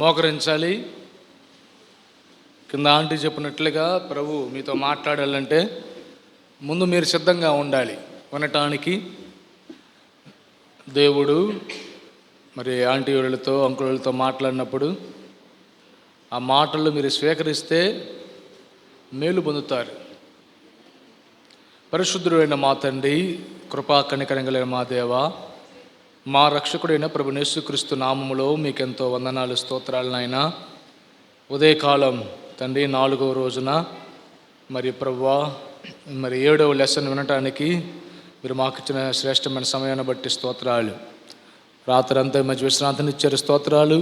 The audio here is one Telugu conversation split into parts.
మోకరించాలి. కింద ఆంటీ చెప్పినట్లుగా ప్రభు మీతో మాట్లాడాలంటే ముందు మీరు సిద్ధంగా ఉండాలి వినటానికి. దేవుడు మరి ఆంటీ వాళ్ళతో అంకులతో మాట్లాడినప్పుడు ఆ మాటలు మీరు స్వీకరిస్తే మేలు పొందుతారు. పరిశుద్ధుడైన మా తండ్రి, కృపా కనికరం కలిగిన మా దేవ, మా రక్షకుడైన ప్రభు యేసుక్రీస్తు నామములో మీకెంతో వందనాలు, స్తోత్రాలు నాయనా. ఉదయకాలం తండ్రి 4వ రోజున మరి ప్రభువా మరి 7వ లెసన్ వినటానికి మీరు మాకు ఇచ్చిన శ్రేష్టమైన సమయాన్ని బట్టి స్తోత్రాలు. రాత్రంతా మంచి విశ్రాంతినిచ్చారు, స్తోత్రాలు.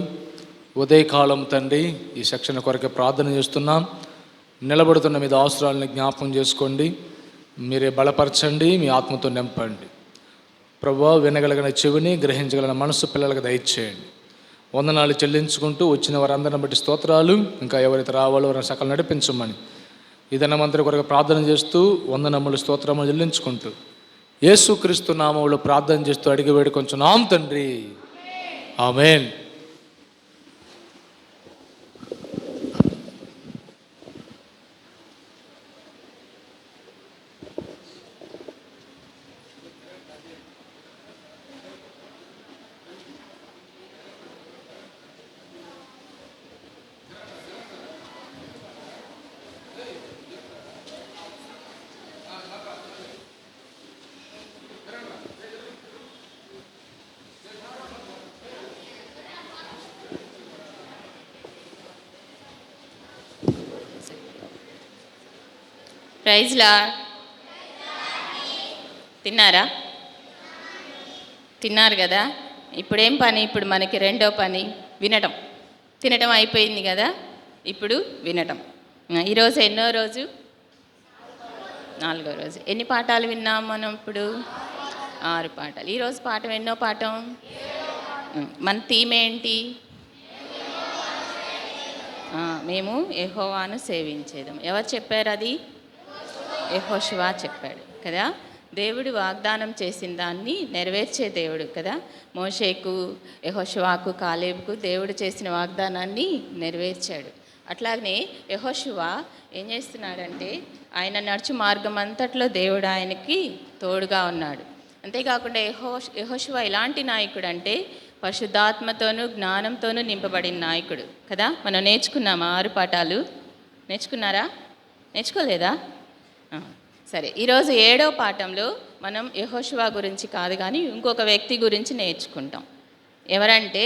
ఉదయకాలం తండ్రి ఈ సెక్షన్ కొరకే ప్రార్థన చేస్తున్నాం. నిలబడుతున్న మీద అవసరాలను జ్ఞాపకం చేసుకోండి, మీరే బలపరచండి, మీ ఆత్మతో నింపండి. ప్రభువా వినగలిగిన చెవిని, గ్రహించగలిగిన మనసు పిల్లలకు దయచేయండి. వందనాలు చెల్లించుకుంటూ వచ్చిన వారందరిని బట్టి స్తోత్రాలు. ఇంకా ఎవరైతే రావాలో వారిని సకలం నడిపించమని ఈ దినమంతరి కొరకు ప్రార్థన చేస్తూ వందనములు స్తోత్రములు చెల్లించుకుంటూ యేసుక్రీస్తు నామములో ప్రార్థన చేస్తూ అడిగి వేడుకొంచున్నాం తండ్రి, ఆమేన్. ప్రైజ్లా. తిన్నారు కదా. ఇప్పుడేం పని? ఇప్పుడు మనకి రెండో పని వినటం. తినటం అయిపోయింది కదా, ఇప్పుడు వినటం. ఈరోజు ఎన్నో రోజు? 4వ రోజు. ఎన్ని పాఠాలు విన్నాం మనం ఇప్పుడు? 6 పాఠాలు. ఈరోజు పాఠం ఎన్నో పాఠం? మన థీమ్ ఏంటి? మేము యెహోవాను సేవించేదం. ఎవరు చెప్పారు అది? యెహోషువ చెప్పాడు కదా. దేవుడు వాగ్దానం చేసిన దాన్ని నెరవేర్చే దేవుడు కదా. మోషేకు, యెహోషువకు, కాలేబుకు దేవుడు చేసిన వాగ్దానాన్ని నెరవేర్చాడు. అట్లాగనే యెహోషువ ఏం చేస్తున్నాడంటే ఆయన నడుచు మార్గం అంతట్లో దేవుడు ఆయనకి తోడుగా ఉన్నాడు. అంతేకాకుండా యెహోషువ ఎలాంటి నాయకుడు అంటే పరిశుద్ధాత్మతోనూ జ్ఞానంతోనూ నింపబడిన నాయకుడు కదా. మనం నేర్చుకున్నామా? 6 పాఠాలు నేర్చుకున్నారా? నేర్చుకోలేదా? సరే, ఈరోజు 7వ పాఠంలో మనం యెహోషువ గురించి కాదు కానీ ఇంకొక వ్యక్తి గురించి నేర్చుకుంటాం. ఎవరంటే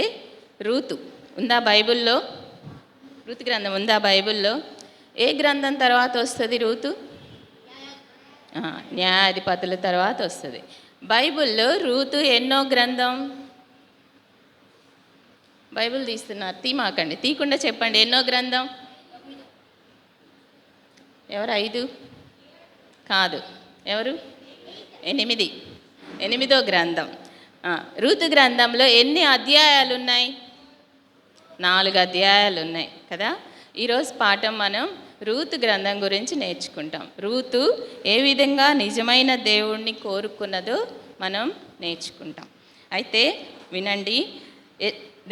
రూతు. ఉందా బైబిల్లో? రూతు గ్రంథం ఉందా బైబిల్లో? ఏ గ్రంథం తర్వాత వస్తుంది రూతు? న్యాయాధిపతుల తర్వాత వస్తుంది. బైబిల్లో రూతు ఎన్నో గ్రంథం? బైబిల్ తీస్తున్నారు, తీమాకండి, తీయకుండా చెప్పండి. ఎన్నో గ్రంథం? ఎవరు? 5 కాదు. ఎవరు? 8. 8వ గ్రంథం. రూతు గ్రంథంలో ఎన్ని అధ్యాయాలు ఉన్నాయి? 4 అధ్యాయాలు ఉన్నాయి కదా. ఈరోజు పాఠం మనం రూతు గ్రంథం గురించి నేర్చుకుంటాం. రూతు ఏ విధంగా నిజమైన దేవుణ్ణి కోరుకున్నదో మనం నేర్చుకుంటాం. అయితే వినండి,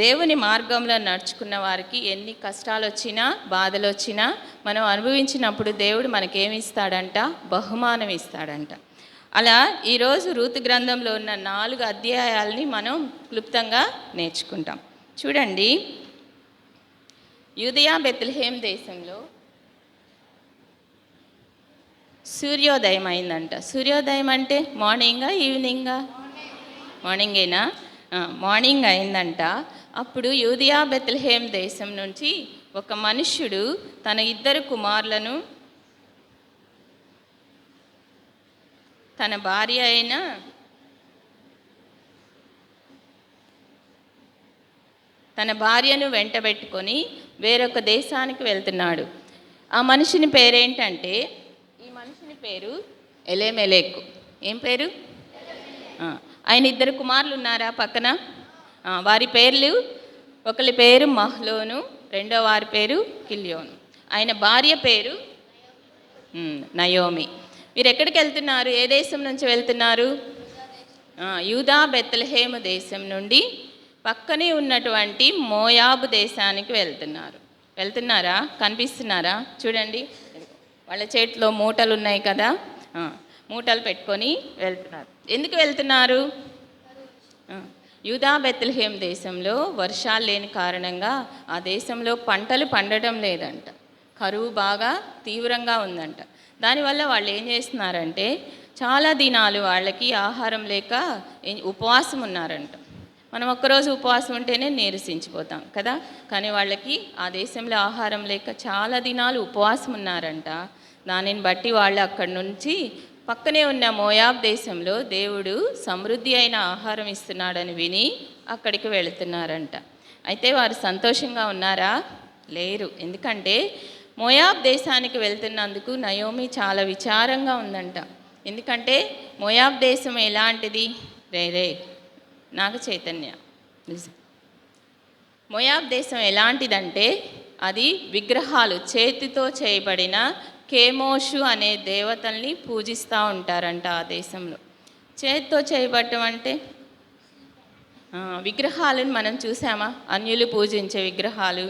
దేవుని మార్గంలో నడుచుకున్న వారికి ఎన్ని కష్టాలు వచ్చినా, బాధలు వచ్చినా మనం అనుభవించినప్పుడు దేవుడు మనకేమి ఇస్తాడంట? బహుమానం ఇస్తాడంట. అలా ఈరోజు రూతు గ్రంథంలో ఉన్న 4 అధ్యాయాలని మనం క్లుప్తంగా నేర్చుకుంటాం. చూడండి, యూదయ బెత్లెహేం దేశంలో సూర్యోదయం అయిందంట. సూర్యోదయం అంటే మార్నింగా, ఈవినింగా? మార్నింగేనా? మార్నింగ్ అయిందంట. అప్పుడు యూదయ బెత్లెహేం దేశం నుంచి ఒక మనుష్యుడు తన 2 కుమారులను తన భార్య అయిన తన భార్యను వెంటబెట్టుకొని వేరొక దేశానికి వెళ్తున్నాడు. ఆ మనిషిని పేరేంటంటే, ఈ మనిషిని పేరు ఎలెమెలెకు. ఏం పేరు? ఆయన 2 కుమారులు ఉన్నారా పక్కన? వారి పేర్లు, ఒకరి పేరు మహ్లోను, రెండో వారి పేరు కిల్యోను. ఆయన భార్య పేరు నయోమి. మీరు ఎక్కడికి వెళ్తున్నారు? ఏ దేశం నుంచి వెళ్తున్నారు? యూదా బెత్లెహేము దేశం నుండి పక్కనే ఉన్నటువంటి మోయాబు దేశానికి వెళ్తున్నారా? కనిపిస్తున్నారా? చూడండి, వాళ్ళ చేతిలో మూటలు ఉన్నాయి కదా, మూటలు పెట్టుకొని వెళ్తున్నారు. ఎందుకు వెళ్తున్నారు? యూదా బెత్లెహేం దేశంలో వర్షాలు లేని కారణంగా ఆ దేశంలో పంటలు పండటం లేదంట. కరువు బాగా తీవ్రంగా ఉందంట. దానివల్ల వాళ్ళు ఏం చేస్తున్నారంటే చాలా దినాలు వాళ్ళకి ఆహారం లేక ఉపవాసం ఉన్నారంట. మనం ఒక్కరోజు ఉపవాసం ఉంటేనే నీరసించిపోతాం కదా, కానీ వాళ్ళకి ఆ దేశంలో ఆహారం లేక చాలా దినాలు ఉపవాసం ఉన్నారంట. దానిని బట్టి వాళ్ళు అక్కడి నుంచి పక్కనే ఉన్న మోయాబ్ దేశంలో దేవుడు సమృద్ధి అయిన ఆహారం ఇస్తున్నాడని విని అక్కడికి వెళుతున్నారంట. అయితే వారు సంతోషంగా ఉన్నారా? లేరు. ఎందుకంటే మోయాబ్ దేశానికి వెళ్తున్నందుకు నయోమి చాలా విచారంగా ఉందంట. ఎందుకంటే మోయాబ్ దేశం ఎలాంటిది? రే నాకు చైతన్య, మోయాబ్ దేశం ఎలాంటిదంటే అది విగ్రహాలు, చేతితో చేయబడిన కేమోషు అనే దేవతల్ని పూజిస్తూ ఉంటారంట ఆ దేశంలో. చేతితో చేయబడటం అంటే విగ్రహాలను మనం చూసామా? అన్యులు పూజించే విగ్రహాలు,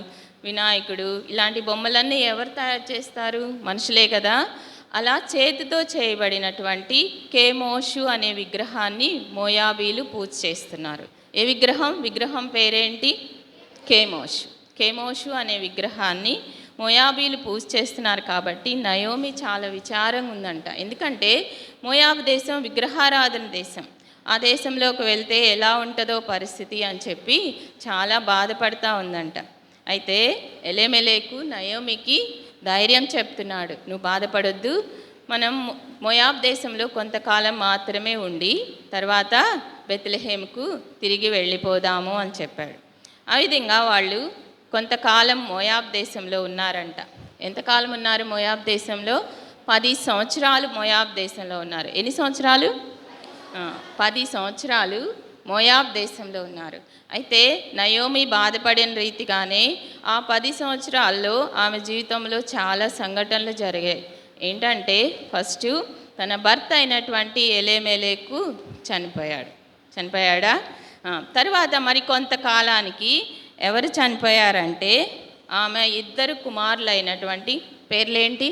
వినాయకుడు, ఇలాంటి బొమ్మలన్నీ ఎవరు తయారు చేస్తారు? మనుషులే కదా. అలా చేతితో చేయబడినటువంటి కేమోషు అనే విగ్రహాన్ని మోయాబీలు పూజ చేస్తున్నారు. ఏ విగ్రహం పేరేంటి? కేమోషు అనే విగ్రహాన్ని మోయాబీలు పూజ చేస్తున్నారు. కాబట్టి నయోమి చాలా విచారంగా ఉందంట. ఎందుకంటే మోయాబు దేశం విగ్రహారాధన దేశం. ఆ దేశంలోకి వెళ్తే ఎలా ఉంటుందో పరిస్థితి అని చెప్పి చాలా బాధపడతా ఉందంట. అయితే ఎలెమెలెకు నయోమికి ధైర్యం చెప్తున్నాడు, నువ్వు బాధపడొద్దు, మనం మోయాబ్ దేశంలో కొంతకాలం మాత్రమే ఉండి తర్వాత బెత్లెహేముకు తిరిగి వెళ్ళిపోదాము అని చెప్పాడు. ఆ విధంగా వాళ్ళు కొంతకాలం మోయాబ్ దేశంలో ఉన్నారంట. ఎంతకాలం ఉన్నారు మోయాబ్ దేశంలో? 10 సంవత్సరాలు మోయాబ్ దేశంలో ఉన్నారు. ఎన్ని సంవత్సరాలు? 10 సంవత్సరాలు మోయాబ్ దేశంలో ఉన్నారు. అయితే నయోమి బాధపడిన రీతిగానే ఆ 10 సంవత్సరాల్లో ఆమె జీవితంలో చాలా సంఘటనలు జరిగాయి. ఏంటంటే ఫస్ట్ తన భర్త అయినటువంటి ఎలెమెలెకు చనిపోయాడా? తర్వాత మరి కొంతకాలానికి ఎవరు చనిపోయారంటే ఆమె 2 కుమారులు అయినటువంటి పేర్లేంటి?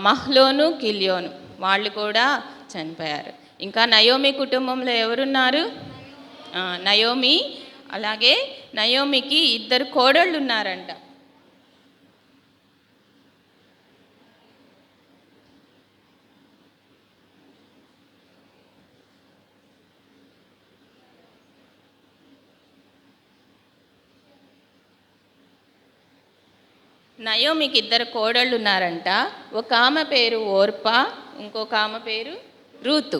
మహ్లోను, కిల్యోను, వాళ్ళు కూడా చనిపోయారు. ఇంకా నయోమి కుటుంబంలో ఎవరున్నారు? నయోమి, అలాగే నయోమికి 2 కోడళ్ళు ఉన్నారంట. నయోమికి 2 కోడళ్ళు ఉన్నారంట. ఒక ఆమె పేరు ఓర్పా, ఇంకొక ఆమె పేరు రూతు.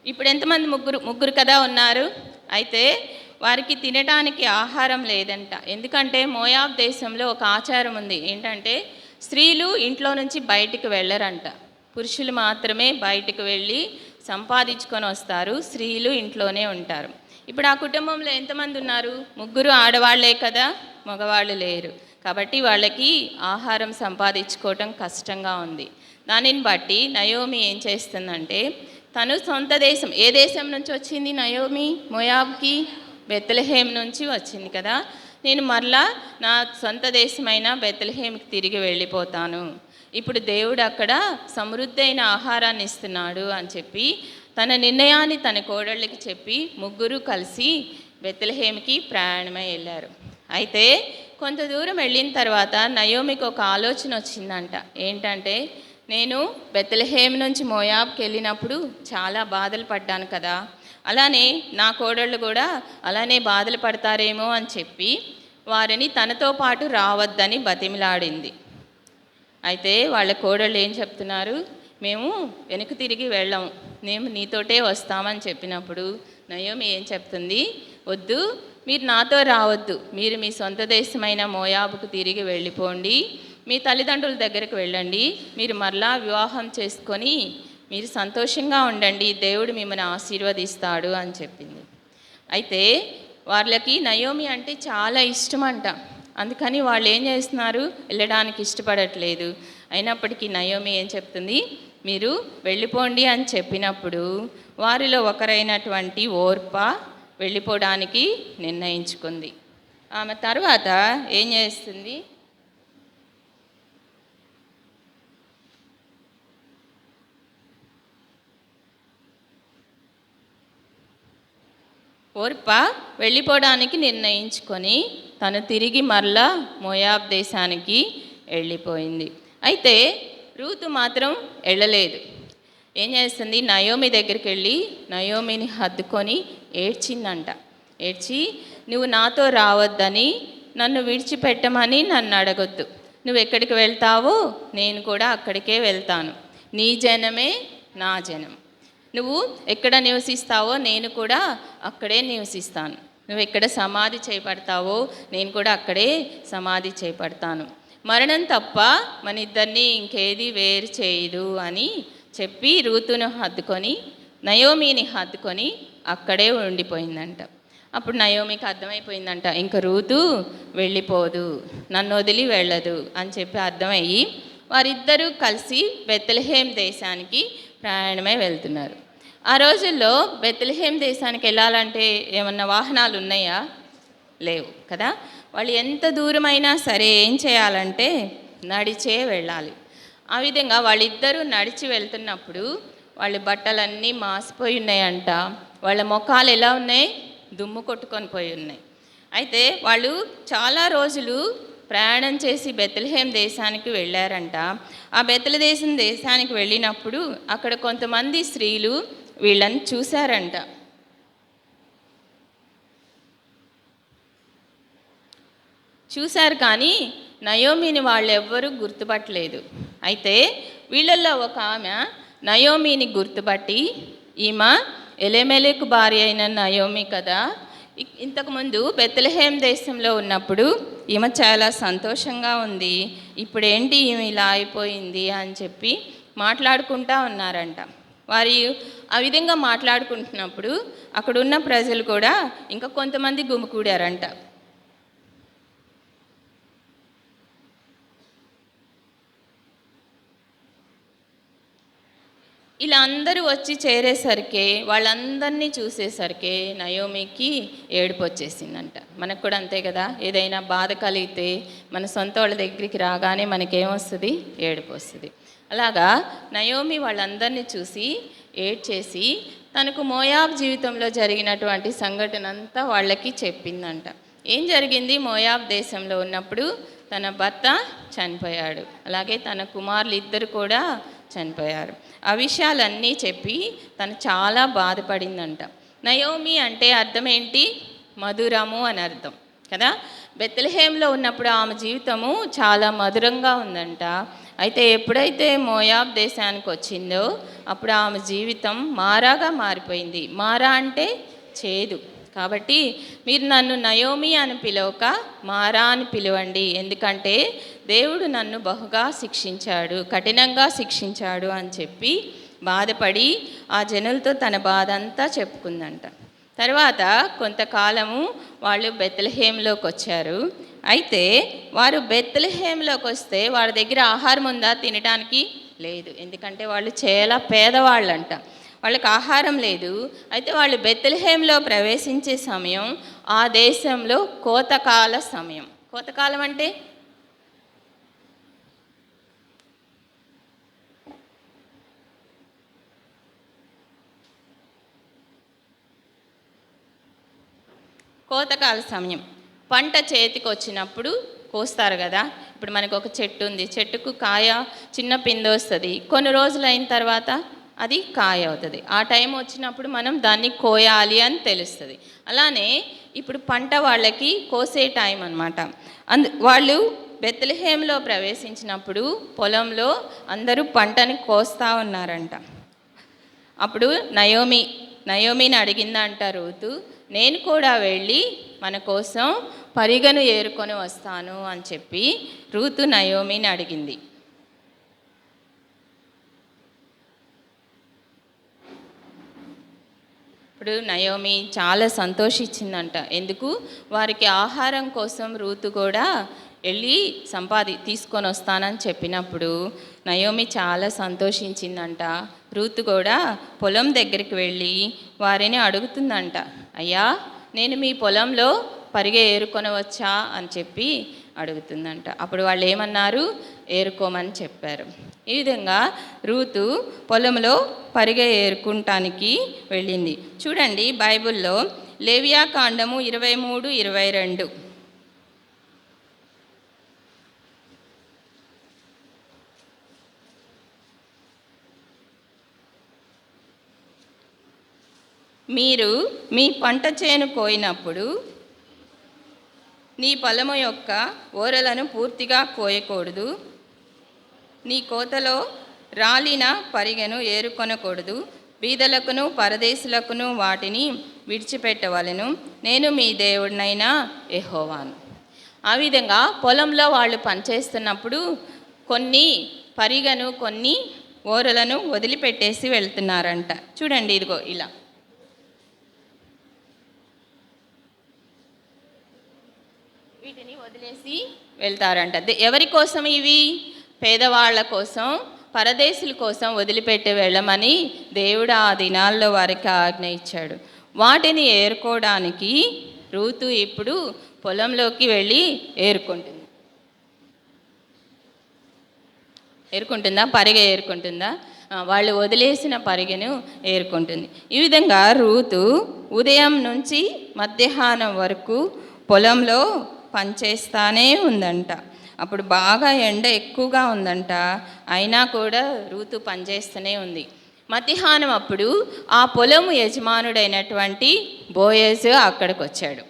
ఇప్పుడు ఎంతమంది? ముగ్గురు కదా ఉన్నారు. అయితే వారికి తినడానికి ఆహారం లేదంట. ఎందుకంటే మోయాబ్ దేశంలో ఒక ఆచారం ఉంది. ఏంటంటే స్త్రీలు ఇంట్లో నుంచి బయటికి వెళ్ళరంట. పురుషులు మాత్రమే బయటికి వెళ్ళి సంపాదించుకొని వస్తారు, స్త్రీలు ఇంట్లోనే ఉంటారు. ఇప్పుడు ఆ కుటుంబంలో ఎంతమంది ఉన్నారు? 3 ఆడవాళ్లే కదా, మగవాళ్ళు లేరు. కాబట్టి వాళ్ళకి ఆహారం సంపాదించుకోవటం కష్టంగా ఉంది. దానిని బట్టి నయోమి ఏం చేస్తుందంటే తను సొంత దేశం, ఏ దేశం నుంచి వచ్చింది నయోమి? మోయాబ్కి బెత్లెహేం నుంచి వచ్చింది కదా. నేను మరలా నా సొంత దేశమైన బెత్లెహేంకి తిరిగి వెళ్ళిపోతాను, ఇప్పుడు దేవుడు అక్కడ సమృద్ధి అయిన ఆహారాన్ని ఇస్తున్నాడు అని చెప్పి తన నిర్ణయాన్ని తన కోడళ్ళకి చెప్పి 3 కలిసి బెత్లెహేంకి ప్రయాణమై వెళ్ళారు. అయితే కొంత దూరం వెళ్ళిన తర్వాత నయోమికి ఒక ఆలోచన వచ్చిందంట. ఏంటంటే నేను బెత్లెహేం నుంచి మోయాబ్కి వెళ్ళినప్పుడు చాలా బాధలు పడ్డాను కదా, అలానే నా కోడళ్ళు కూడా అలానే బాధలు పడతారేమో అని చెప్పి వారిని తనతో పాటు రావద్దని బతిమిలాడింది. అయితే వాళ్ళ కోడళ్ళు ఏం చెప్తున్నారు? మేము వెనక్కి తిరిగి వెళ్ళాము, మేము నీతోటే వస్తామని చెప్పినప్పుడు నయోమి ఏం చెప్తుంది? వద్దు, మీరు నాతో రావద్దు, మీరు మీ సొంత దేశమైన మోయాబుకు తిరిగి వెళ్ళిపోండి, మీ తల్లిదండ్రుల దగ్గరకు వెళ్ళండి, మీరు మరలా వివాహం చేసుకొని మీరు సంతోషంగా ఉండండి, దేవుడు మిమ్మల్ని ఆశీర్వదిస్తాడు అని చెప్పింది. అయితే వాళ్ళకి నయోమి అంటే చాలా ఇష్టమంట. అందుకని వాళ్ళు ఏం చేస్తున్నారు? వెళ్ళడానికి ఇష్టపడట్లేదు. అయినప్పటికీ నయోమి ఏం చెప్తుంది? మీరు వెళ్ళిపోండి అని చెప్పినప్పుడు వారిలో ఒకరైనటువంటి ఓర్పా వెళ్ళిపోవడానికి నిర్ణయించుకుంది. ఆమె తర్వాత ఏం చేస్తుంది? ఓర్ప వెళ్ళిపోవడానికి నిర్ణయించుకొని తను తిరిగి మరలా మోయాబ్ దేశానికి వెళ్ళిపోయింది. అయితే రూతు మాత్రం వెళ్ళలేదు. ఏం చేస్తుంది? నయోమి దగ్గరికి వెళ్ళి నయోమిని హత్తుకొని ఏడ్చిందంట. ఏడ్చి, నువ్వు నాతో రావద్దని, నన్ను విడిచిపెట్టమని నన్ను అడగొద్దు. నువ్వు ఎక్కడికి వెళ్తావో నేను కూడా అక్కడికే వెళ్తాను. నీ జనమే నా జనం. నువ్వు ఎక్కడ నివసిస్తావో నేను కూడా అక్కడే నివసిస్తాను. నువ్వు ఎక్కడ సమాధి చేయబడతావో నేను కూడా అక్కడే సమాధి చేయబడతాను. మరణం తప్ప మన ఇద్దరిని ఇంకేది వేరు చేయదు అని చెప్పి రూతును హత్తుకొని నయోమిని హత్తుకొని అక్కడే ఉండిపోయిందంట. అప్పుడు నయోమికి అర్థమైపోయిందంట, ఇంక రూతు వెళ్ళిపోదు, నన్ను వదిలి వెళ్ళదు అని చెప్పి అర్థమయ్యి వారిద్దరూ కలిసి బెత్లెహేం దేశానికి ప్రయాణమై వెళ్తున్నారు. ఆ రోజుల్లో బెత్లెహేం దేశానికి వెళ్ళాలంటే ఏమన్నా వాహనాలు ఉన్నాయా? లేవు కదా. వాళ్ళు ఎంత దూరమైనా సరే ఏం చేయాలంటే నడిచే వెళ్ళాలి. ఆ విధంగా వాళ్ళిద్దరూ నడిచి వెళ్తున్నప్పుడు వాళ్ళ బట్టలన్నీ మాసిపోయి ఉన్నాయంట. వాళ్ళ ముఖాలు ఎలా ఉన్నాయి? దుమ్ము కొట్టుకొని పోయి ఉన్నాయి. అయితే వాళ్ళు చాలా రోజులు ప్రయాణం చేసి బెత్లెహేం దేశానికి వెళ్ళారంట. ఆ బెత్లెహేం దేశానికి వెళ్ళినప్పుడు అక్కడ కొంతమంది స్త్రీలు వీళ్ళని చూశారంట. చూశారు కానీ నయోమిని వాళ్ళెవ్వరూ గుర్తుపట్టలేదు. అయితే వీళ్ళల్లో ఒక ఆమె నయోమిని గుర్తుపట్టి, ఈమె ఎలెమెలెకు భార్య అయిన నయోమి కదా, ఇంతకుముందు బెత్లెహేం దేశంలో ఉన్నప్పుడు ఈమె చాలా సంతోషంగా ఉంది, ఇప్పుడేంటి ఈమె ఇలా అయిపోయింది అని చెప్పి మాట్లాడుకుంటూ ఉన్నారంట. వారి ఆ విధంగా మాట్లాడుకుంటున్నప్పుడు అక్కడున్న ప్రజలు కూడా ఇంకా కొంతమంది గుమికూడారంట. ఇలా అందరూ వచ్చి చేరేసరికి, వాళ్ళందరినీ చూసేసరికి నయోమికి ఏడుపు వచ్చేసిందంట. మనకు కూడా అంతే కదా, ఏదైనా బాధ కలిగితే మన సొంత వాళ్ళ దగ్గరికి రాగానే మనకేమొస్తుంది? ఏడుపు వస్తుంది. అలాగా నయోమి వాళ్ళందరినీ చూసి ఏడ్చేసి తనకు మోయాబ్ జీవితంలో జరిగినటువంటి సంఘటన అంతా వాళ్ళకి చెప్పిందంట. ఏం జరిగింది? మోయాబ్ దేశంలో ఉన్నప్పుడు తన భర్త చనిపోయాడు, అలాగే తన కుమారులు ఇద్దరు కూడా చనిపోయారు. ఆ విషయాలన్నీ చెప్పి తను చాలా బాధపడిందంట. నయోమి అంటే అర్థం ఏంటి? మధురము అని అర్థం కదా. బెత్లెహేంలో ఉన్నప్పుడు ఆమె జీవితము చాలా మధురంగా ఉందంట. అయితే ఎప్పుడైతే మోయాబ్ దేశానికి వచ్చిందో అప్పుడు ఆమె జీవితం మారాగా మారిపోయింది. మారా అంటే చేదు. కాబట్టి మీరు నన్ను నయోమి అని పిలవక మారా అని పిలవండి, ఎందుకంటే దేవుడు నన్ను బహుగా శిక్షించాడు, కఠినంగా శిక్షించాడు అని చెప్పి బాధపడి ఆ జనులతో తన బాధ అంతా చెప్పుకుందంట. తర్వాత కొంతకాలము వాళ్ళు బెత్లెహేంలోకి వచ్చారు. అయితే వారు బెత్లెహేంలోకి వస్తే వారి దగ్గర ఆహారం ఉందా? తినడానికి లేదు, ఎందుకంటే వాళ్ళు చాలా పేదవాళ్ళంట, వాళ్ళకి ఆహారం లేదు. అయితే వాళ్ళు బెత్లెహేంలో ప్రవేశించే సమయం ఆ దేశంలో కోతకాల సమయం. కోతకాలం అంటే కోతకాల సమయం. పంట చేతికి వచ్చినప్పుడు కోస్తారు కదా. ఇప్పుడు మనకు ఒక చెట్టు ఉంది, చెట్టుకు కాయ చిన్న పిండి వస్తుంది, కొన్ని రోజులు అయిన తర్వాత అది కాయ అవుతుంది. ఆ టైం వచ్చినప్పుడు మనం దాన్ని కోయాలి అని తెలుస్తుంది. అలానే ఇప్పుడు పంట వాళ్ళకి కోసే టైం అనమాట. వాళ్ళు బెత్లెహేంలో ప్రవేశించినప్పుడు పొలంలో అందరూ పంటని కోస్తూ ఉన్నారంట. అప్పుడు నయోమిని అడిగిందంట రూతు, నేను కూడా వెళ్ళి మన కోసం పరిగను ఏరుకొని వస్తాను అని చెప్పి రూతు నయోమిని అడిగింది. ఇప్పుడు నయోమి చాలా సంతోషించిందంట. ఎందుకు? వారికి ఆహారం కోసం రూతు కూడా వెళ్ళి తీసుకొని వస్తానని చెప్పినప్పుడు నయోమి చాలా సంతోషించిందంట. రూతు కూడా పొలం దగ్గరికి వెళ్ళి వారిని అడుగుతుందంట, అయ్యా నేను మీ పొలంలో పరిగె ఏరుకొనవచ్చా అని చెప్పి అడుగుతుందంట. అప్పుడు వాళ్ళు ఏమన్నారు? ఏరుకోమని చెప్పారు. ఈ విధంగా రూతు పొలంలో పరిగె ఏరుకుంటానికి వెళ్ళింది. చూడండి బైబిల్లో లేవియాకాండము 23-22. మీరు మీ పంట చేను కోయినప్పుడు నీ పొలము యొక్క ఓరలను పూర్తిగా కోయకూడదు, నీ కోతలో రాలిన పరిగెను ఏరుకొనకూడదు, బీదలకును పరదేశులకును వాటిని విడిచిపెట్టవలెను, నేను మీ దేవుడినైన యెహోవాను. ఆ విధంగా పొలంలో వాళ్ళు పనిచేస్తున్నప్పుడు కొన్ని పరిగెను కొన్ని ఓరలను వదిలిపెట్టేసి వెళ్తున్నారంట. చూడండి ఇదిగో ఇలా వీటిని వదిలేసి వెళ్తారంట. ఎవరి కోసం ఇవి? పేదవాళ్ళ కోసం, పరదేశుల కోసం వదిలిపెట్టి వెళ్ళమని దేవుడు ఆ దినాల్లో వారికి ఆజ్ఞ ఇచ్చాడు. వాటిని ఏరుకోవడానికి రూతు ఇప్పుడు పొలంలోకి వెళ్ళి ఏరుకుంటుందా? పరిగె ఏరుకుంటుందా? వాళ్ళు వదిలేసిన పరిగెను ఏరుకుంటుంది. ఈ విధంగా రూతు ఉదయం నుంచి మధ్యాహ్నం వరకు పొలంలో పనిచేస్తానే ఉందంట. అప్పుడు బాగా ఎండ ఎక్కువగా ఉందంట, అయినా కూడా రూతు పనిచేస్తూనే ఉంది. మధ్యాహ్నం అప్పుడు ఆ పొలము యజమానుడైనటువంటి బోయజు అక్కడికి వచ్చాడు.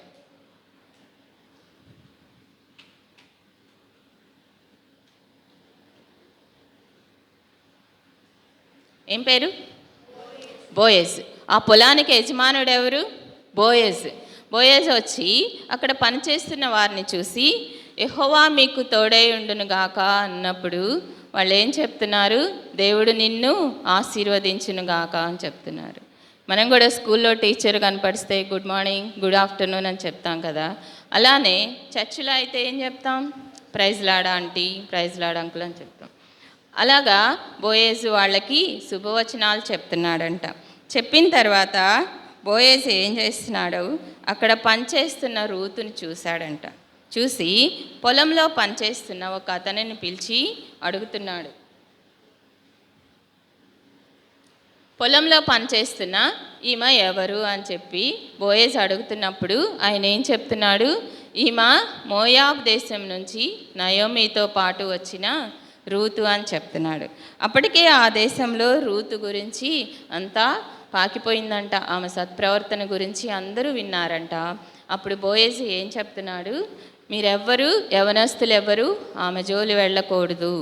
ఏం పేరు? బోయజ్. ఆ పొలానికి యజమానుడు ఎవరు? బోయజ్. బోయజ్ వచ్చి అక్కడ పనిచేస్తున్న వారిని చూసి యెహోవా మీకు తోడై ఉండును గాక అన్నప్పుడు వాళ్ళు ఏం చెప్తున్నారు? దేవుడు నిన్ను ఆశీర్వదించును గాక అని చెప్తున్నారు. మనం కూడా స్కూల్లో టీచర్ కనపడిస్తే గుడ్ మార్నింగ్, గుడ్ ఆఫ్టర్నూన్ అని చెప్తాం కదా. అలానే చర్చిలో అయితే ఏం చెప్తాం? Praise Lord aunty, praise Lord uncle అని చెప్తాం. అలాగా బోయేజు వాళ్ళకి శుభవచనాలు చెప్తున్నాడంట. చెప్పిన తర్వాత బోయేజు ఏం చేస్తున్నాడు? అక్కడ పనిచేస్తున్న రూతుని చూశాడంట. చూసి పొలంలో పనిచేస్తున్న ఒక అతనిని పిలిచి అడుగుతున్నాడు. పొలంలో పనిచేస్తున్న ఈమె ఎవరు అని చెప్పి బోయేజు అడుగుతున్నప్పుడు ఆయన ఏం చెప్తున్నాడు? ఈమె మోయాబ్ దేశం నుంచి నయోమితో పాటు వచ్చిన రూతు అని చెప్తున్నాడు. అప్పటికే ఆ దేశంలో రూతు గురించి అంతా పాకిపోయిందంట. ఆమె సత్ప్రవర్తన గురించి అందరూ విన్నారంట. అప్పుడు బోయేజు ఏం చెప్తున్నాడు? మీరెవ్వరు, యవనస్తులు ఎవ్వరు ఆమె జోలి వెళ్ళకూడదు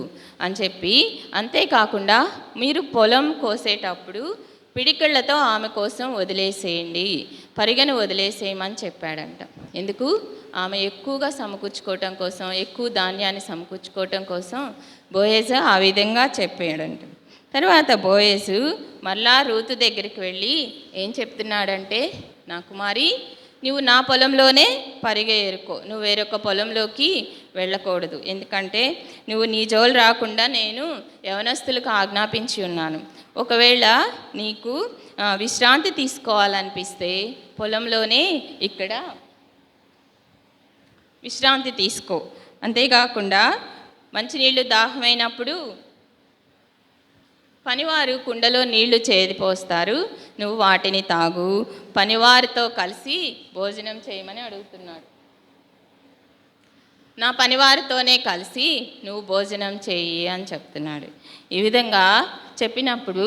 అని చెప్పి, అంతేకాకుండా మీరు పొలం కోసేటప్పుడు పిడికిళ్లతో ఆమె కోసం వదిలేసేయండి, పరిగెను వదిలేసేయమని చెప్పాడంట. ఎందుకు? ఆమె ఎక్కువగా సమకూర్చుకోవటం కోసం, ఎక్కువ ధాన్యాన్ని సమకూర్చుకోవటం కోసం బోయేజు ఆ విధంగా చెప్పాడంట. తర్వాత బోయేజు మళ్ళా రూతు దగ్గరికి వెళ్ళి ఏం చెప్తున్నాడంటే, నా కుమారి, నువ్వు నా పొలంలోనే పరిగె ఏరుకో, నువ్వు వేరొక పొలంలోకి వెళ్ళకూడదు. ఎందుకంటే నువ్వు నీ జోలు రాకుండా నేను యవనస్తులకు ఆజ్ఞాపించి ఉన్నాను. ఒకవేళ నీకు విశ్రాంతి తీసుకోవాలనిపిస్తే పొలంలోనే ఇక్కడ విశ్రాంతి తీసుకో. అంతేకాకుండా మంచినీళ్ళు దాహమైనప్పుడు పనివారు కుండలో నీళ్లు చేదిపోస్తారు, నువ్వు వాటిని తాగు, పనివారితో కలిసి భోజనం చేయమని అడుగుతున్నాడు. నా పనివారితోనే కలిసి నువ్వు భోజనం చేయి అని చెప్తున్నాడు. ఈ విధంగా చెప్పినప్పుడు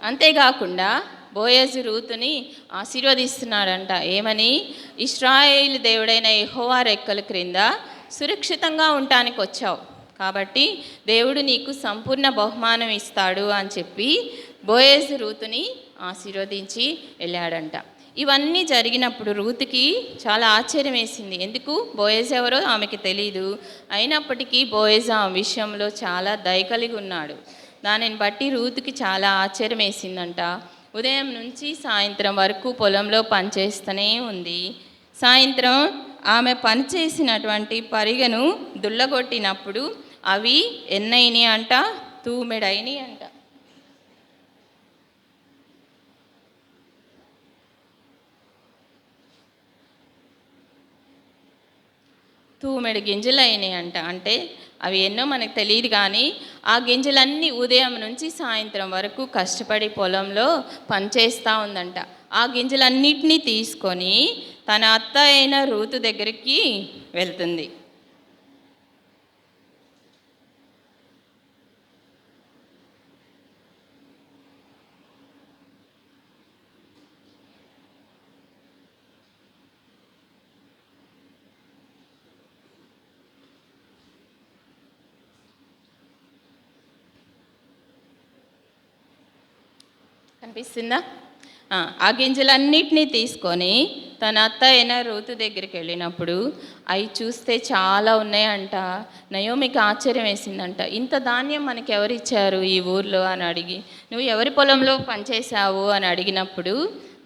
అంతేకాకుండా బోయేజు రూతుని ఆశీర్వదిస్తున్నాడంట. ఏమని? ఇశ్రాయేలు దేవుడైన యెహోవా రెక్కల క్రింద సురక్షితంగా ఉండటానికి వచ్చావు కాబట్టి దేవుడు నీకు సంపూర్ణ బహుమానం ఇస్తాడు అని చెప్పి బోయేజు రూతుని ఆశీర్వదించి వెళ్ళాడంట. ఇవన్నీ జరిగినప్పుడు రూతుకి చాలా ఆశ్చర్యం వేసింది. ఎందుకు? బోయేజు ఎవరో ఆమెకి తెలీదు. అయినప్పటికీ బోయేజు ఆ విషయంలో చాలా దయ కలిగి ఉన్నాడు. దానిని బట్టి రూతుకి చాలా ఆశ్చర్యం వేసిందంట. ఉదయం నుంచి సాయంత్రం వరకు పొలంలో పనిచేస్తూనే ఉంది. సాయంత్రం ఆమె పనిచేసినటువంటి పరిగెను దుల్లగొట్టినప్పుడు అవి ఎన్నైనాయి అంట? 2 మెడైనాయి అంట. తూమెడు గింజలు అయినాయి అంట. అంటే అవి ఎన్నో మనకు తెలియదు, కానీ ఆ గింజలన్నీ ఉదయం నుంచి సాయంత్రం వరకు కష్టపడి పొలంలో పనిచేస్తూ ఉందంట. ఆ గింజలన్నిటినీ తీసుకొని తన అత్త అయిన రూతు దగ్గరికి వెళ్తుంది. కనిపిస్తుందా? ఆ గింజలన్నిటినీ తీసుకొని తన అత్త అయిన రూతు దగ్గరికి వెళ్ళినప్పుడు అవి చూస్తే చాలా ఉన్నాయంట. నయోమికి ఆశ్చర్యం వేసిందంట. ఇంత ధాన్యం మనకి ఎవరిచ్చారు ఈ ఊర్లో అని అడిగి, నువ్వు ఎవరి పొలంలో పనిచేసావు అని అడిగినప్పుడు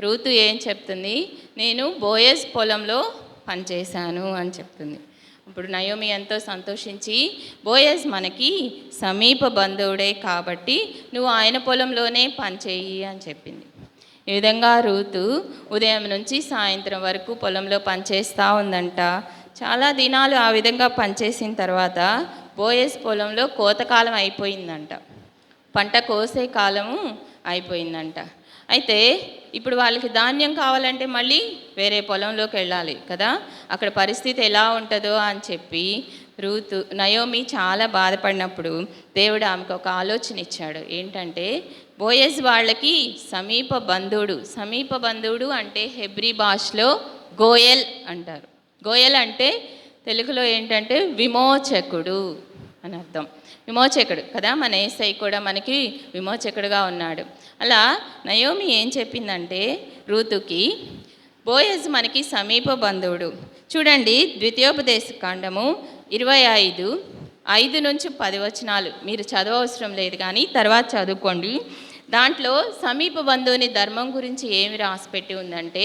రూతు ఏం చెప్తుంది? నేను బోయజ్ పొలంలో పనిచేశాను అని చెప్తుంది. ఇప్పుడు నయోమి ఎంతో సంతోషించి, బోయజ్ మనకి సమీప బంధువుడే కాబట్టి నువ్వు ఆయన పొలంలోనే పనిచేయి అని చెప్పింది. ఈ విధంగా రూతు ఉదయం నుంచి సాయంత్రం వరకు పొలంలో పనిచేస్తూ ఉందంట. చాలా దినాలు ఆ విధంగా పనిచేసిన తర్వాత బోయజ్ పొలంలో కోతకాలం అయిపోయిందంట. పంట కోసే కాలము అయిపోయిందంట. అయితే ఇప్పుడు వాళ్ళకి ధాన్యం కావాలంటే మళ్ళీ వేరే పొలంలోకి వెళ్ళాలి కదా, అక్కడ పరిస్థితి ఎలా ఉంటుందో అని చెప్పి నయోమి చాలా బాధపడినప్పుడు దేవుడు ఆమెకు ఒక ఆలోచన ఇచ్చాడు. ఏంటంటే బోయజ్ వాళ్ళకి సమీప బంధువుడు అంటే హెబ్రీ భాషలో గోయల్ అంటారు. గోయల్ అంటే తెలుగులో ఏంటంటే విమోచకుడు అని అర్థం. విమోచకుడు కదా, మన యేసయ్య కూడా మనకి విమోచకుడుగా ఉన్నాడు. అలా నయోమి ఏం చెప్పిందంటే రూతుకి, బోయజ్ మనకి సమీప బంధువుడు. చూడండి, ద్వితీయోపదేశ కాండము 25:5-10 మీరు చదవవసరం లేదు, కానీ తర్వాత చదువుకోండి. దాంట్లో సమీప బంధువుని ధర్మం గురించి ఏమి రాసిపెట్టి ఉందంటే,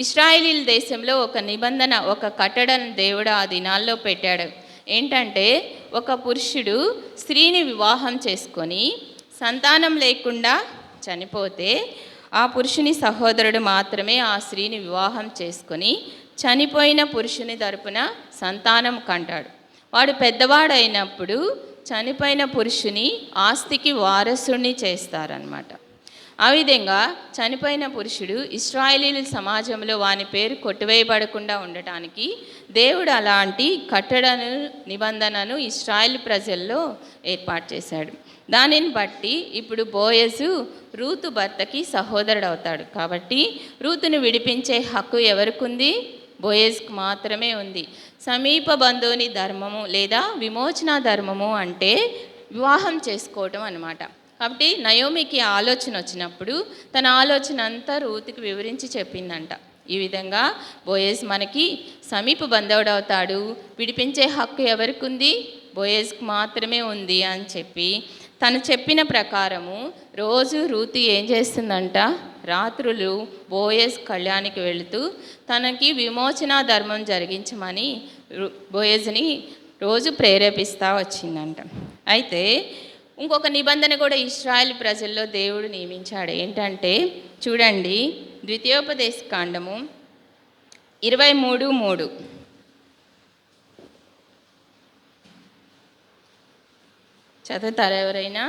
ఇశ్రాయేలీల దేశంలో ఒక నిబంధన, ఒక కట్టడను దేవుడు ఆ దినాల్లో పెట్టాడు. ఏంటంటే ఒక పురుషుడు స్త్రీని వివాహం చేసుకొని సంతానం లేకుండా చనిపోతే ఆ పురుషుని సహోదరుడు మాత్రమే ఆ స్త్రీని వివాహం చేసుకొని చనిపోయిన పురుషుని తరపున సంతానం కంటాడు. వాడు పెద్దవాడైనప్పుడు చనిపోయిన పురుషుని ఆస్తికి వారసుని చేస్తారనమాట. ఆ విధంగా చనిపోయిన పురుషుడు ఇశ్రాయేలీల సమాజంలో వాని పేరు కొట్టివేయబడకుండా ఉండటానికి దేవుడు అలాంటి కట్టడను నిబంధనను ఇశ్రాయేల్ ప్రజల్లో ఏర్పాటు చేశాడు. దానిని బట్టి ఇప్పుడు బోయజు రూతు భర్తకి సహోదరుడు అవుతాడు. కాబట్టి రూతును విడిపించే హక్కు ఎవరికి ఉంది? బోయజ్కి మాత్రమే ఉంది. సమీప బంధువుని ధర్మము లేదా విమోచన ధర్మము అంటే వివాహం చేసుకోవటం అన్నమాట. కాబట్టి నయోమికి ఆలోచన వచ్చినప్పుడు తన ఆలోచన అంతా రూతుకి వివరించి చెప్పిందంట. ఈ విధంగా బోయజ్ మనకి సమీప బంధువుడు అవుతాడు, విడిపించే హక్కు ఎవరికి ఉంది? బోయజ్కి మాత్రమే ఉంది అని చెప్పి తను చెప్పిన ప్రకారము రోజు రూతు ఏం చేస్తుందంట, రాత్రులు బోయజ్ కళ్యాణికి వెళుతూ తనకి విమోచన ధర్మం జరిగించమని బోయజ్ని రోజు ప్రేరేపిస్తూ వచ్చిందంట. అయితే ఇంకొక నిబంధన కూడా ఇశ్రాయేల్ ప్రజల్లో దేవుడు నియమించాడు. ఏంటంటే చూడండి, ద్వితీయోపదేశ కాండము 23:3 చదువుతారా ఎవరైనా?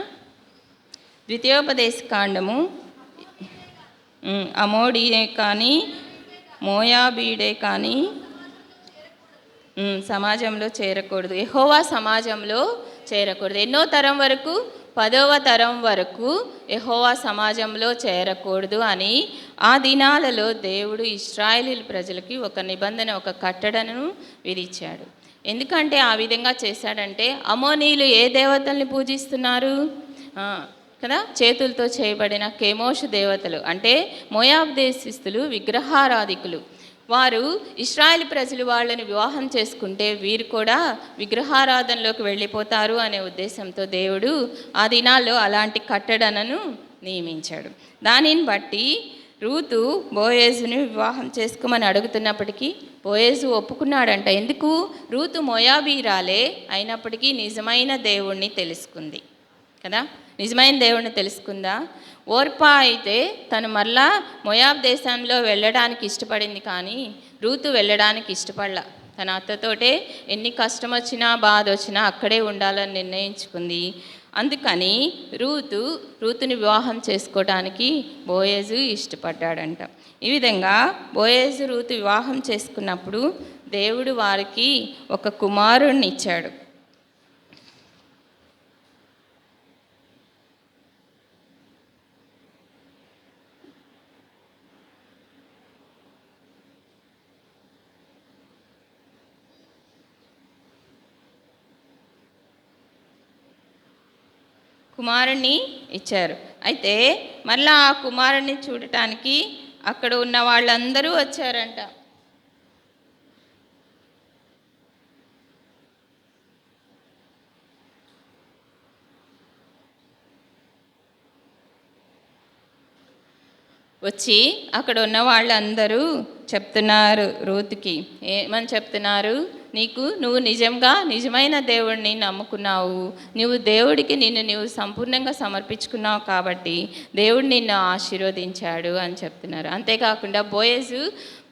ద్వితీయోపదేశ కాండము అమోడీడే కానీ మోయాబీడే కానీ సమాజంలో చేరకూడదు. యెహోవా సమాజంలో చేరకూడదు. ఎన్నో తరం వరకు? 10వ తరం వరకు యెహోవా సమాజంలో చేరకూడదు అని ఆ దినాలలో దేవుడు ఇశ్రాయేలీల ప్రజలకి ఒక నిబంధన, ఒక కట్టడను విధించాడు. ఎందుకంటే ఆ విధంగా చేశాడంటే అమోనీయులు ఏ దేవతల్ని పూజిస్తున్నారు కదా, చేతులతో చేయబడిన కెమోషు దేవతలు అంటే మోయాబ్ దేశస్థులు విగ్రహారాధికులు. వారు ఇశ్రాయేల్ ప్రజలు వాళ్ళని వివాహం చేసుకుంటే వీరు కూడా విగ్రహారాధనలోకి వెళ్ళిపోతారు అనే ఉద్దేశంతో దేవుడు ఆ దినాల్లో అలాంటి కట్టడనను నియమించాడు. దానిని బట్టి రూతు బోయేజుని వివాహం చేసుకోమని అడుగుతున్నప్పటికీ బోయేజు ఒప్పుకున్నాడంట. ఎందుకు? రూతు మోయాబీరాలే అయినప్పటికీ నిజమైన దేవుణ్ణి తెలుసుకుంది కదా, నిజమైన దేవుణ్ణి తెలుసుకుందా. ఓర్పా అయితే తను మరలా మోయాబ్ దేశంలో వెళ్ళడానికి ఇష్టపడింది, కానీ రూతు వెళ్ళడానికి ఇష్టపడలా. తన అత్తతోటే ఎన్ని కష్టం వచ్చినా బాధ వచ్చినా అక్కడే ఉండాలని నిర్ణయించుకుంది. అందుకని రూతుని వివాహం చేసుకోవడానికి బోయేజు ఇష్టపడ్డాడంట. ఈ విధంగా బోయేజు రూతు వివాహం చేసుకున్నప్పుడు దేవుడు వారికి ఒక కుమారుణ్ణి ఇచ్చాడు. కుమారుణ్ణి ఇచ్చారు. అయితే మళ్ళా ఆ కుమారుణ్ణి చూడటానికి అక్కడ ఉన్న వాళ్ళందరూ వచ్చారంట. వచ్చి అక్కడ ఉన్న వాళ్ళందరూ చెప్తున్నారు రూతుకి, ఏమని చెప్తున్నారు, నువ్వు నిజమైన దేవుడిని నమ్ముకున్నావు, నువ్వు దేవుడికి నీవు సంపూర్ణంగా సమర్పించుకున్నావు కాబట్టి దేవుడు నిన్ను ఆశీర్వదించాడు అని చెప్తున్నారు. అంతేకాకుండా బోయేజు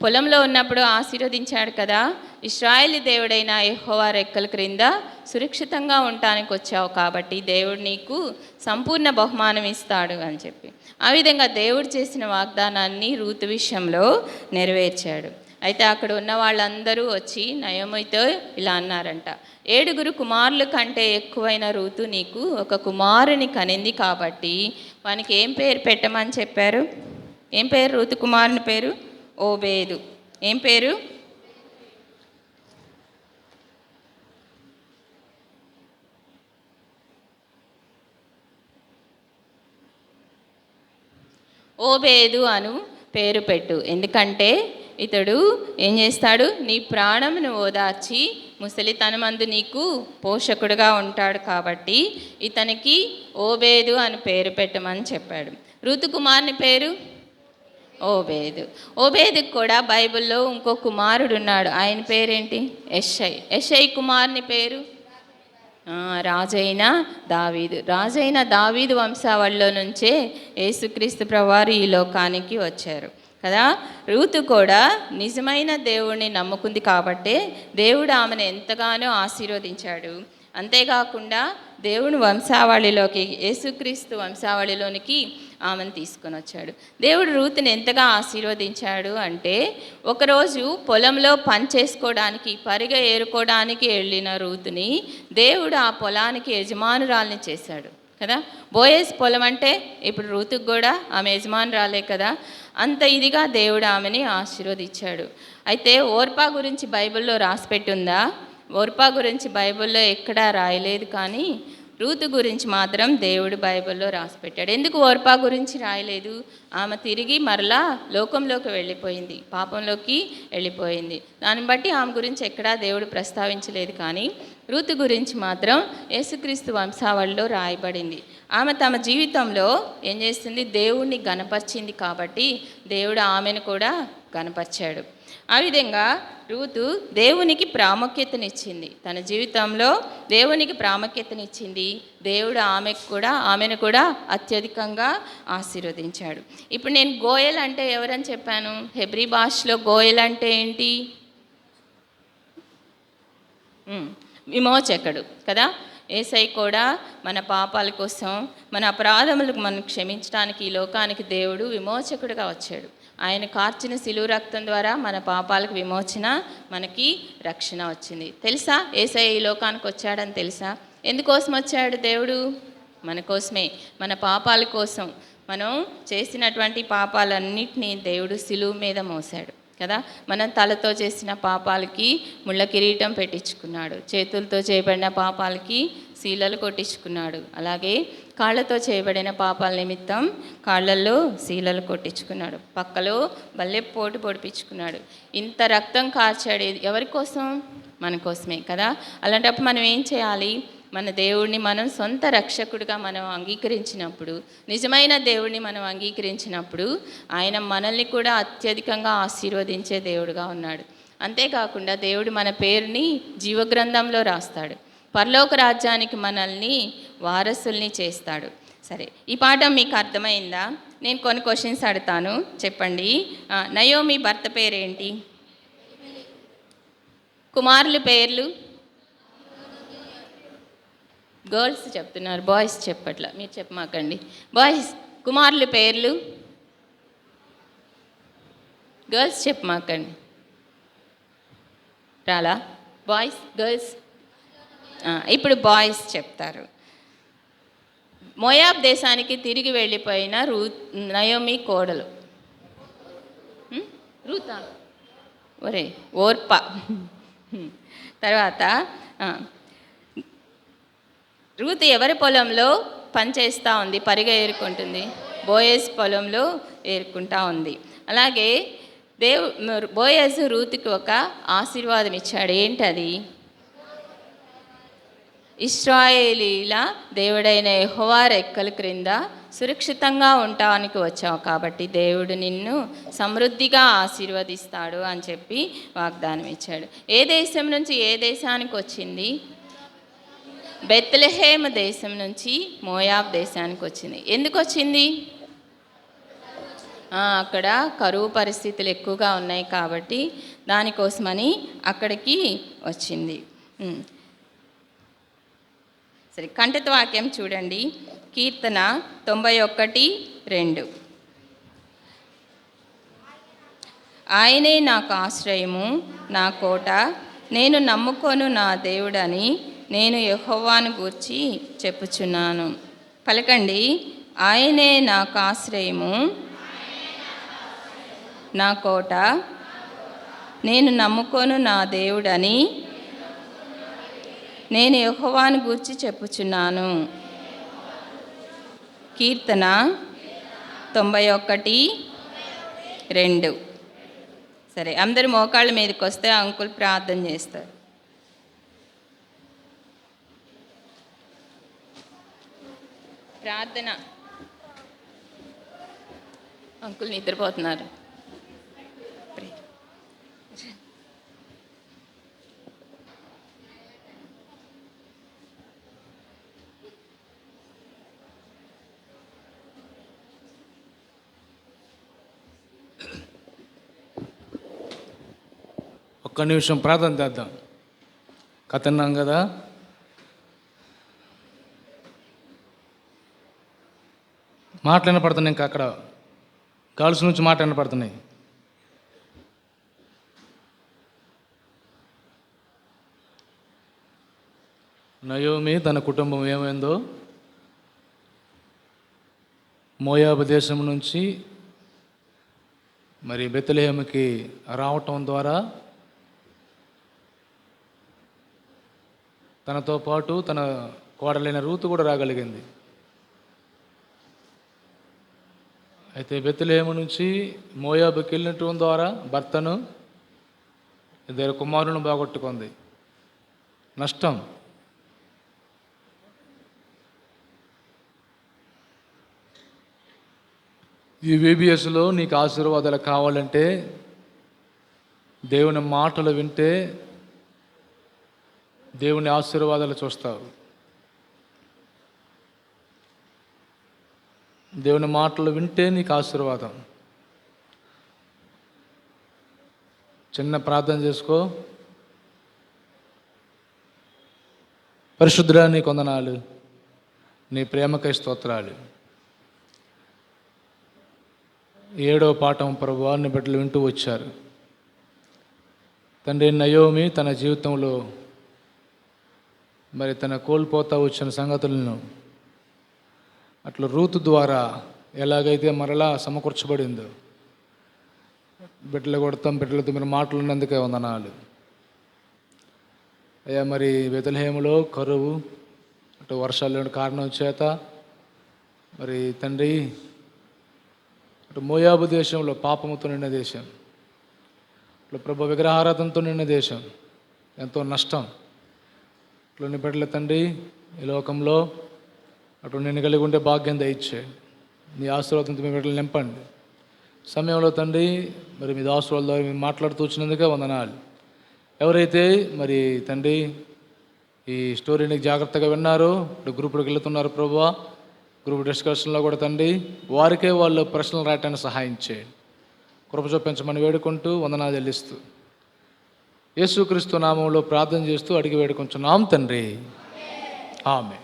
పొలంలో ఉన్నప్పుడు ఆశీర్వదించాడు కదా, ఇశ్రాయేలు దేవుడైన యెహోవా రెక్కల క్రింద సురక్షితంగా ఉండటానికి వచ్చావు కాబట్టి దేవుడు నీకు సంపూర్ణ బహుమానం ఇస్తాడు అని చెప్పి, ఆ విధంగా దేవుడు చేసిన వాగ్దానాన్ని రూతు విషయంలో నెరవేర్చాడు. అయితే అక్కడ ఉన్న వాళ్ళందరూ వచ్చి నయోమితో ఇలా అన్నారంట, 7 కుమారుల కంటే ఎక్కువైన రూతు నీకు ఒక కుమారుని కనింది కాబట్టి వానికి ఏం పేరు పెట్టమని చెప్పారు? ఏం పేరు రూతు కుమారుని పేరు? ఓబేదు. ఏం పేరు? ఓబేదు అను పేరు పెట్టు, ఎందుకంటే ఇతడు ఏం చేస్తాడు, నీ ప్రాణమును ఓదార్చి ముసలితనమందు నీకు పోషకుడుగా ఉంటాడు కాబట్టి ఇతనికి ఓబేదు అని పేరు పెట్టమని చెప్పాడు. రూతు కుమారుని పేరు ఓబేదు. ఓబేదుకు కూడా బైబిల్లో ఇంకో కుమారుడు ఉన్నాడు, ఆయన పేరేంటి? యెషై కుమారుని పేరు రాజైన దావీదు వంశావళిలో నుంచే యేసుక్రీస్తు ప్రభువారు ఈ లోకానికి వచ్చారు కదా. రూతు కూడా నిజమైన దేవుణ్ణి నమ్ముకుంది కాబట్టే దేవుడు ఆమెను ఎంతగానో ఆశీర్వదించాడు. అంతేకాకుండా దేవుని వంశావళిలోకి, యేసుక్రీస్తు వంశావళిలోనికి ఆమెను తీసుకొని వచ్చాడు. దేవుడు రూతుని ఎంతగా ఆశీర్వదించాడు అంటే, ఒకరోజు పొలంలో పని చేసుకోవడానికి, పరిగ ఏరుకోవడానికి వెళ్ళిన రూతుని దేవుడు ఆ పొలానికి యజమానురాల్ని చేశాడు కదా. బోయేజ్ పొలం అంటే ఇప్పుడు రూతుకు కూడా ఆమె యజమానురాలే కదా. అంత ఇదిగా దేవుడు ఆమెని ఆశీర్వదించాడు. అయితే ఓర్పా గురించి బైబిల్లో రాసిపెట్టి ఉందా? ఓర్పా గురించి బైబిల్లో ఎక్కడా రాయలేదు, కానీ రూతు గురించి మాత్రం దేవుడు బైబిల్లో రాసిపెట్టాడు. ఎందుకు ఓర్పా గురించి రాయలేదు? ఆమె తిరిగి మరలా లోకంలోకి వెళ్ళిపోయింది, పాపంలోకి వెళ్ళిపోయింది. దాన్ని బట్టి ఆమె గురించి ఎక్కడా దేవుడు ప్రస్తావించలేదు, కానీ రూతు గురించి మాత్రం యేసుక్రీస్తు వంశావళిలో రాయబడింది. ఆమె తమ జీవితంలో ఏం చేస్తుంది? దేవుణ్ణి గణపరిచింది కాబట్టి దేవుడు ఆమెను కూడా గణపరిచాడు. ఆ విధంగా రూతు దేవునికి ప్రాముఖ్యతనిచ్చింది, తన జీవితంలో దేవునికి ప్రాముఖ్యతనిచ్చింది. దేవుడు ఆమెను కూడా అత్యధికంగా ఆశీర్వదించాడు. ఇప్పుడు నేను గోయల్ అంటే ఎవరని చెప్పాను? హెబ్రీ భాషలో గోయల్ అంటే ఏంటి? విమోచకుడు కదా. యేసయ్య కూడా మన పాపాల కోసం, మన అపరాధములకు మనం క్షమించడానికి ఈ లోకానికి దేవుడు విమోచకుడుగా వచ్చాడు. ఆయన కార్చిన శిలువ రక్తం ద్వారా మన పాపాలకు విమోచన, మనకి రక్షణ వచ్చింది. తెలుసా యేసయ్య ఈ లోకానికి వచ్చాడని తెలుసా? ఎందుకోసం వచ్చాడు దేవుడు? మన కోసమే, మన పాపాల కోసం. మనం చేసినటువంటి పాపాలన్నిటినీ దేవుడు శిలువ మీద మోసాడు కదా. మనం తలతో చేసిన పాపాలకి ముళ్ళ కిరీటం పెట్టించుకున్నాడు, చేతులతో చేయబడిన పాపాలకి శీలలు కొట్టించుకున్నాడు, అలాగే కాళ్ళతో చేయబడిన పాపాల నిమిత్తం కాళ్ళల్లో శీలలు కొట్టించుకున్నాడు, పక్కలో బల్లెపోటు పొడిపించుకున్నాడు. ఇంత రక్తం కార్చాడు ఎవరి కోసం? మన కోసమే కదా. అలాంటప్పుడు మనం ఏం చేయాలి? మన దేవుడిని మనం సొంత రక్షకుడిగా మనం అంగీకరించినప్పుడు, నిజమైన దేవుడిని మనం అంగీకరించినప్పుడు ఆయన మనల్ని కూడా అత్యధికంగా ఆశీర్వదించే దేవుడుగా ఉన్నాడు. అంతేకాకుండా దేవుడు మన పేరుని జీవగ్రంథంలో రాస్తాడు, పరలోక రాజ్యానికి మనల్ని వారసుల్ని చేస్తాడు. సరే, ఈ పాఠం మీకు అర్థమైందా? నేను కొన్ని క్వశ్చన్స్ అడుగుతాను, చెప్పండి. నయోమి భర్త పేరేంటి? కుమారుల పేర్లు గర్ల్స్ చెప్తున్నారు, బాయ్స్ చెప్పట్లా. మీరు చెప్పమాకండి. బాయ్స్ కుమారుల పేర్లు, గర్ల్స్ చెప్పమాకండి. రాలా? బాయ్స్ గర్ల్స్ ఇప్పుడు బాయ్స్ చెప్తారు. మోయాబ్ దేశానికి తిరిగి వెళ్ళిపోయిన నయోమి కోడలు రూతా, ఒరే ఓర్ప. తర్వాత రూతు ఎవరి పొలంలో పనిచేస్తూ ఉంది, పరిగె ఏరుకుంటుంది? బోయజ్ పొలంలో ఏరుకుంటా ఉంది. అలాగే బోయజ్ రూతుకి ఒక ఆశీర్వాదం ఇచ్చాడు. ఏంటది? ఇశ్రాయేలీల దేవుడైన యెహోవా రెక్కల క్రింద సురక్షితంగా ఉండటానికి వచ్చావు కాబట్టి దేవుడు నిన్ను సమృద్ధిగా ఆశీర్వదిస్తాడు అని చెప్పి వాగ్దానం ఇచ్చాడు. ఏ దేశం నుంచి ఏ దేశానికి వచ్చింది? బెత్లెహేమ్ దేశం నుంచి మోయాబ్ దేశానికి వచ్చింది. ఎందుకు వచ్చింది? అక్కడ కరువు పరిస్థితులు ఎక్కువగా ఉన్నాయి కాబట్టి దానికోసమని అక్కడికి వచ్చింది. సరే, కంఠిత వాక్యం చూడండి. కీర్తన 91:2. ఆయనే నాకు ఆశ్రయము, నా కోట, నేను నమ్ముకొను నా దేవుడని నేను యెహోవాను గూర్చి చెప్పుచున్నాను. పలకండి. ఆయనే నాకు ఆశ్రయము, నా కోట, నేను నమ్ముకొను నా దేవుడని నేను యెహోవాను గూర్చి చెప్పుచున్నాను. కీర్తన 91:2. సరే, అందరు మోకాళ్ళ మీదకి వస్తే అంకుల్ ప్రార్థన చేస్తారు. ప్రార్థన. అంకుల్ నిద్రపోతున్నారు. ఒక్క నిమిషం ప్రార్థన చేద్దాం. కథ అన్నాం కదా, మాటలు వినపడుతున్నాయి. ఇంకా అక్కడ గర్ల్స్ నుంచి మాటలు వినపడుతున్నాయి. నయోమి తన కుటుంబం ఏమైందో మోయాబు దేశం నుంచి మరి బెత్లెహేముకి రావటం ద్వారా తనతో పాటు తన కోడలైన రూతు కూడా రాగలిగింది. అయితే బెత్లెహేము నుంచి మోయాబుకి వెళ్ళటం ద్వారా భర్తను, ఇద్దరు కుమారులను బాగొట్టుకుంది. నష్టం. ఈ VBSలో నీకు ఆశీర్వాదాలు కావాలంటే దేవుని మాటలు వింటే దేవుని ఆశీర్వాదాలు చూస్తావు. దేవుని మాటలు వింటే నీకు ఆశీర్వాదం. చిన్న ప్రార్థన చేసుకో. పరిశుద్ధుడా, నీ కొందనాలు, నీ ప్రేమకై స్తోత్రాలు. 7వ పాఠం ప్రభువా, నీ బిడ్డలు వింటూ వచ్చారు. తండ్రి, నయోమి తన జీవితంలో మరి తన కోల్పోతా వచ్చిన సంగతులను అట్లా రూతు ద్వారా ఎలాగైతే మరలా సమకూర్చబడిందో, బిడ్డలు కొడతాం, బిడ్డలతో మీరు మాట్లాడినందుకే వందనాలు అయ్యా. మరి బెత్లెహేములో కరువు, అటు వర్షాలు కారణం చేత మరి తండ్రి, అటు మోయాబు దేశంలో పాపముతో నిండిన దేశం, ఇట్లా ప్రభు విగ్రహారాధనతో నిండిన దేశం, ఎంతో నష్టం. ఇట్లా నీ బిడ్డల తండ్రి ఈ లోకంలో అటు నేను కలిగి ఉండే భాగ్యం దయచే. నీ ఆశీర్వాదంతో మీ బిడ్డలు నింపండి. సమయంలో తండ్రి మరి మీ దాసుల ద్వారా మీరు మాట్లాడుతూ వచ్చినందుకే వందనాలు. ఎవరైతే మరి తండ్రి ఈ స్టోరీని జాగ్రత్తగా విన్నారో, ఇప్పుడు గ్రూపులకు వెళ్తున్నారు ప్రభువా, గ్రూప్ డిస్కషన్లో కూడా తండ్రి వారికే వాళ్ళు ప్రశ్నలు రాయటానికి సహాయం చేయండి. కృప చూపించమని వేడుకుంటూ వందనాలు చెల్లిస్తూ యేసుక్రీస్తు నామంలో ప్రార్థన చేస్తూ అడిగి వేడుకొంచున్నాం తండ్రి. ఆమె.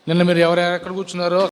నిన్న మీరు ఎవరెక్కడ కూర్చున్నారో